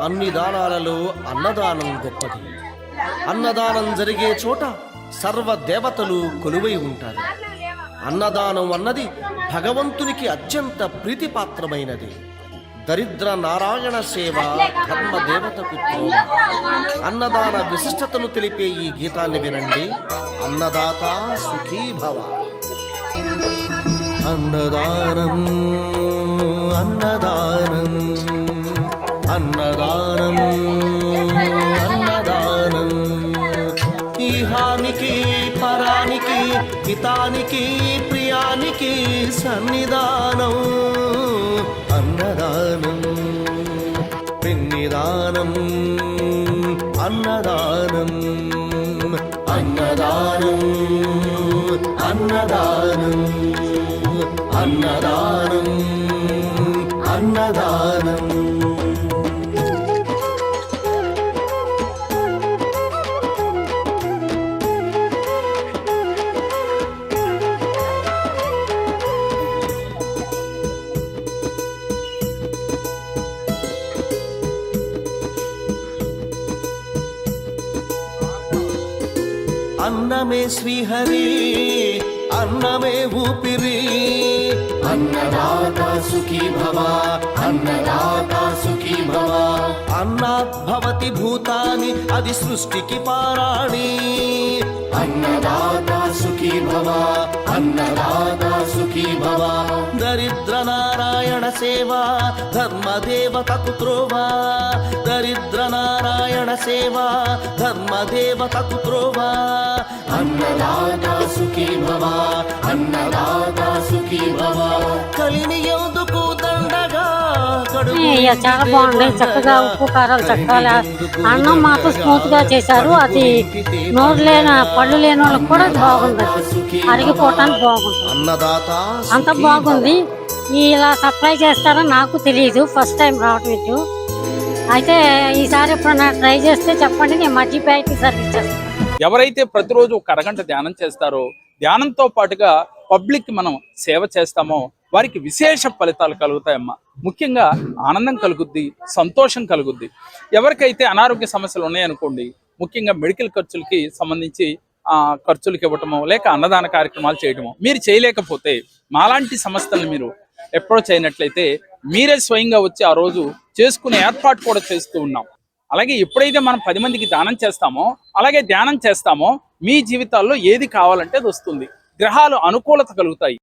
అన్ని దానాలలో అన్నదానం గొప్పది. అన్నదానం జరిగే చోట సర్వ దేవతలు కొలువై ఉంటారు. అన్నదానం అన్నది భగవంతునికి అత్యంత ప్రీతిపాత్రమైనది. దరిద్ర నారాయణ సేవ ధర్మ దేవతకు త్రోవ. అన్నదాన విశిష్టతను తెలిపే ఈ గీతాన్ని వినండి. అన్నదాత సుఖీ భవ. అన్నదానం అన్నదానం అన్నదానం అన్నదానం. ఈహానికి పరానికి హితానికి ప్రియానికి సన్నిధానం. అన్నదానం పిన్నిదానం అన్నదానం అన్నదానం అన్నదానం అన్నదానం అన్నదానం. అన్నమే శ్రీహరి అన్నమే ఊపిరి. అన్నదాత సుఖీ భవ అన్నదాత సుఖీ భవ. అన్నాత్ భవతి భూతాని అది సృష్టికి పారాణి. అన్నదాత సుఖీ భవ అన్నదాత సుఖీ భవ. దరిద్ర నారాయణ సేవ ధర్మ దేవతకు త్రోవ. దరిద్ర నారాయణ సేవ ధర్మ దేవతకు త్రోవ. అన్నదాత సుఖీ భవ అన్నదాత సుఖీ భవ. కలిని ఎందుకు దండగా చాలా బాగుంది. చక్కగా ఉప్పు కారాలు చక్కగా అన్నం మాత్రం స్మూత్ గా చేశారు. అది నోరు లేని పళ్ళు లేని వాళ్ళకి కూడా బాగుంది. అరిగిపోవటానికి బాగుంటుంది. అంత బాగుంది. ఇలా సప్లై చేస్తారని నాకు తెలియదు. ఫస్ట్ టైం రావటం ఇటు. అయితే ఈసారి ఎప్పుడన్నా ట్రై చేస్తే చెప్పండి, నేను మధ్య ప్యాకెట్ సర్వీస్ చేస్తాను. ఎవరైతే ప్రతిరోజు ఒక అరగంట ధ్యానం చేస్తారో, ధ్యానంతో పాటుగా పబ్లిక్ మనం సేవ చేస్తామో వారికి విశేష ఫలితాలు కలుగుతాయమ్మా. ముఖ్యంగా ఆనందం కలుగుద్ది, సంతోషం కలుగుద్ది. ఎవరికైతే అనారోగ్య సమస్యలు ఉన్నాయనుకోండి, ముఖ్యంగా మెడికల్ ఖర్చులకి సంబంధించి ఖర్చులకి ఇవ్వటమో లేక అన్నదాన కార్యక్రమాలు చేయటమో మీరు చేయలేకపోతే మాలాంటి సంస్థలను మీరు అప్రోచ్ అయినట్లయితే మీరే స్వయంగా వచ్చి ఆ రోజు చేసుకునే ఏర్పాటు కూడా చేస్తూ ఉన్నాం. అలాగే ఎప్పుడైతే మనం 10 మందికి దానం చేస్తామో, అలాగే ధ్యానం చేస్తామో, మీ జీవితాల్లో ఏది కావాలంటే అది వస్తుంది. గ్రహాలు అనుకూలత కలుగుతాయి.